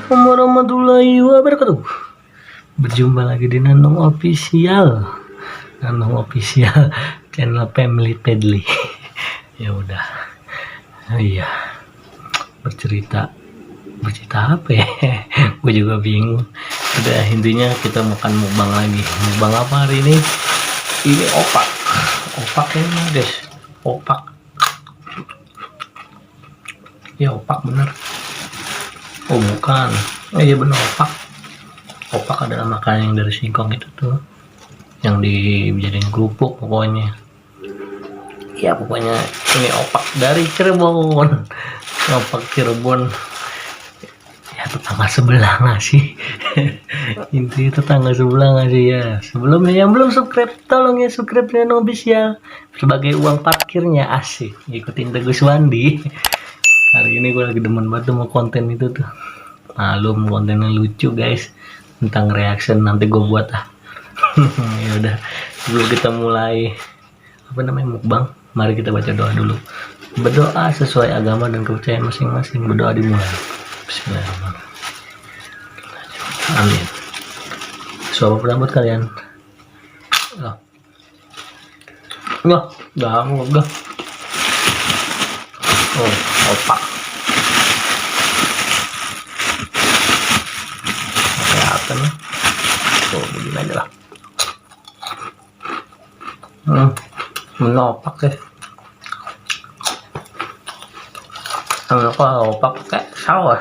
Assalamualaikum warahmatullahi wabarakatuh. Berjumpa lagi di Nanong Official. Nanong Official channel Family Pedly. Ya udah. Iya. Bercerita apa ya? Gue juga bingung. Udah, intinya kita makan mukbang lagi. Mukbang apa hari ini? Ini opak. Opak ini guys. Opak. Ya opak bener. Oh bukan, oh iya bener, opak adalah makanan yang dari singkong itu tuh, yang dijadiin kerupuk pokoknya. Ya pokoknya ini opak dari Cirebon. Opak Cirebon ya, tetangga sebelah nggak sih? Inti tetangga sebelah nggak sih ya? Sebelumnya yang belum subscribe, tolong ya subscribe Nanong Official sebagai uang parkirnya. Asik, ikutin Tegus Wandi. Hari ini gue lagi demen banget sama konten itu tuh. Malum kontennya lucu guys, tentang reaction nanti gue buat ya udah, sebelum kita mulai mukbang, mari kita baca doa dulu. Berdoa sesuai agama dan kepercayaan masing-masing. Berdoa dimulai. Bismillahirrahmanirrahim. Amin. Suara rambut kalian. Enggak. Oh, opak. Kelihatan ya. Tuh, begini aja lah. Menopak ya. Kalau opak pakai saus.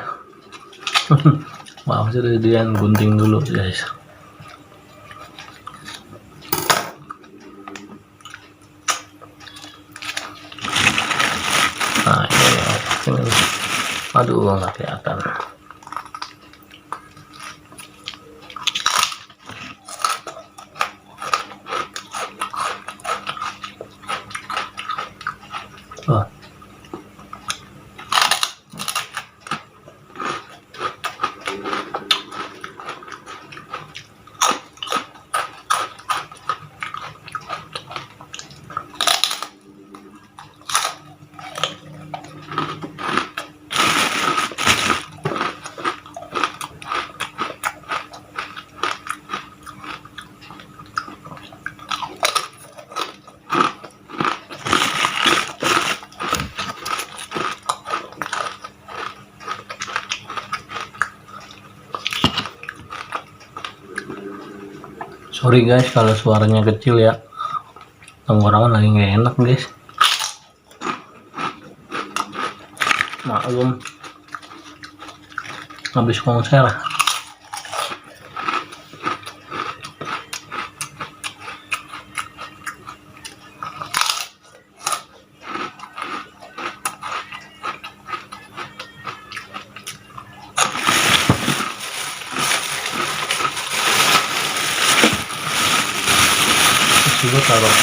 Wah, sudah dia gunting dulu guys. Nah ini opak ini. Aduh, nggak kelihatan. Oh. Sorry guys kalau suaranya kecil ya, tenggorokan lagi nggak enak guys. Maklum, habis konser. Juga taruh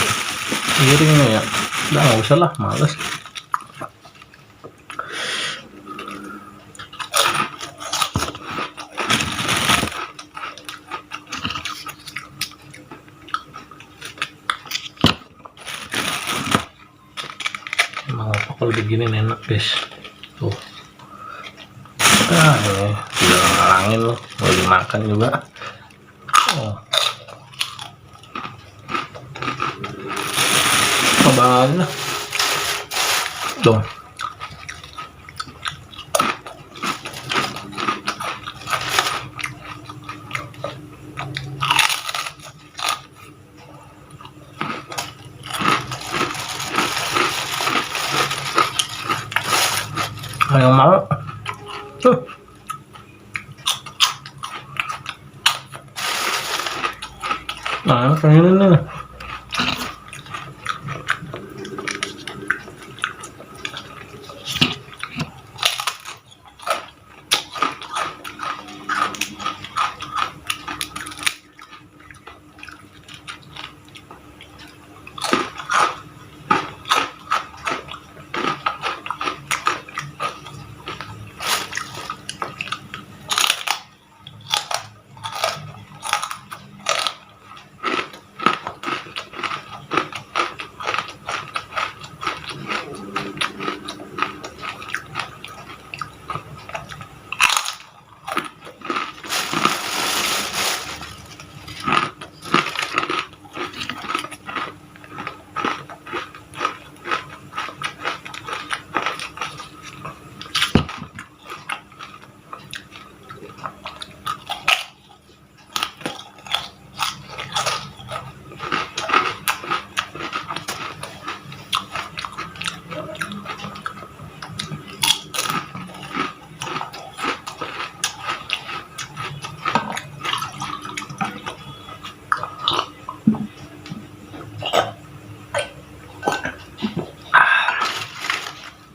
piringnya ya, udah nggak usah lah, males. Emang apa kalau begini enak guys, tuh. Ini udah ngalangin loh, mau dimakan juga. Oh, banget tuh. Yang mau tuh. Nah, kayak ini nih.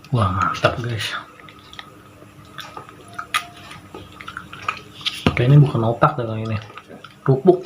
Wah, mantap guys. Oke, ini bukan opak deh ini, kerupuk.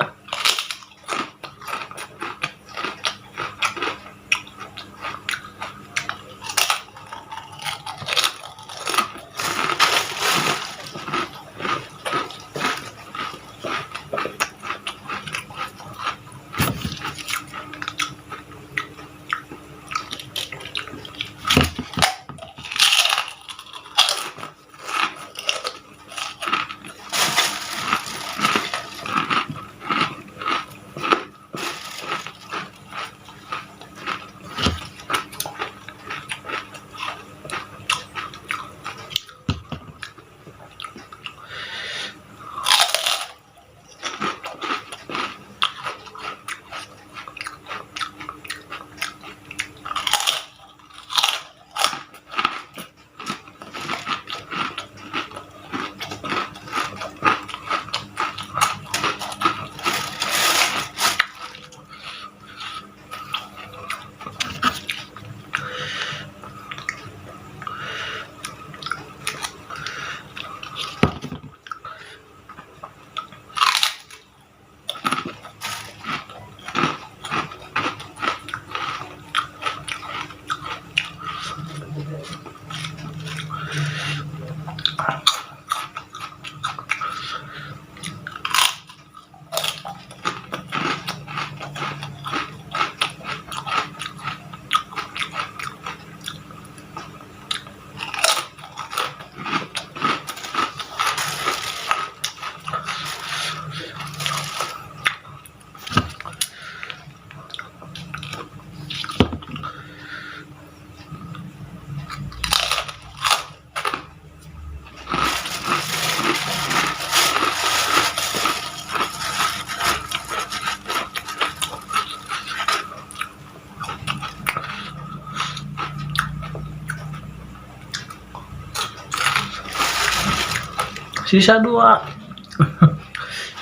Sisa 2.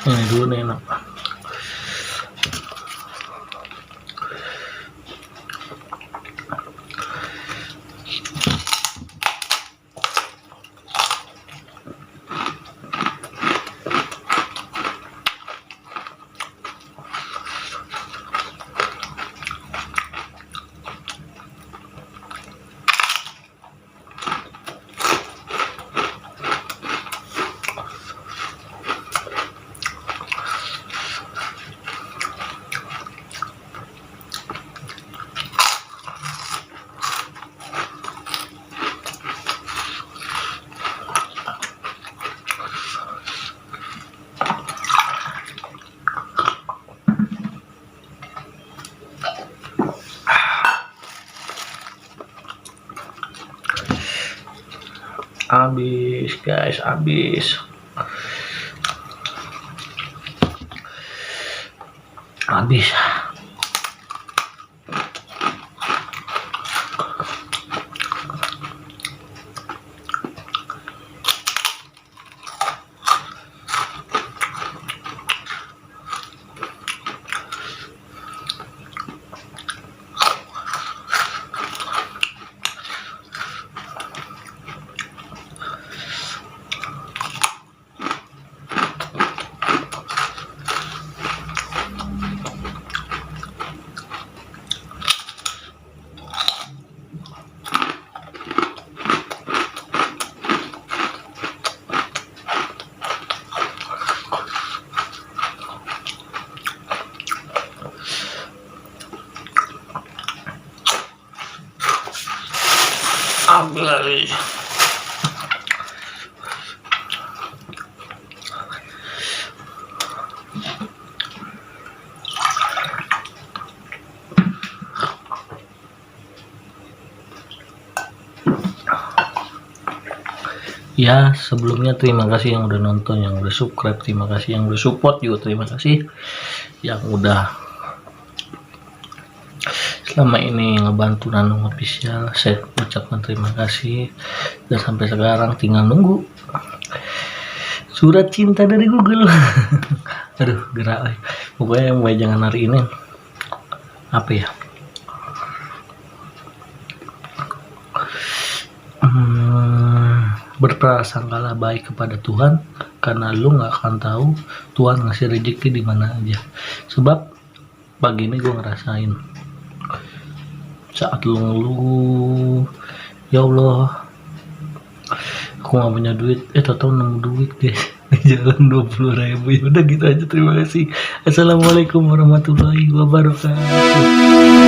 Ini dulu nih enak. Habis guys, habis. Habis. Ya, sebelumnya terima kasih yang udah nonton, yang udah subscribe, terima kasih yang udah support juga, terima kasih yang udah selama ini ngebantu Nanung Official. Saya ucapkan terima kasih, dan sampai sekarang tinggal nunggu surat cinta dari Google. Aduh, gerak. Pokoknya mulai jangan hari ini apa ya, berprasangkalah baik kepada Tuhan, karena lu nggak akan tahu Tuhan ngasih rezeki di mana aja. Sebab pagi ini gue ngerasain saat lu ngeluh, ya Allah aku nggak punya duit, tau nemu duit guys di jalan 20.000. Ya udah gitu aja, terima kasih. Assalamualaikum warahmatullahi wabarakatuh.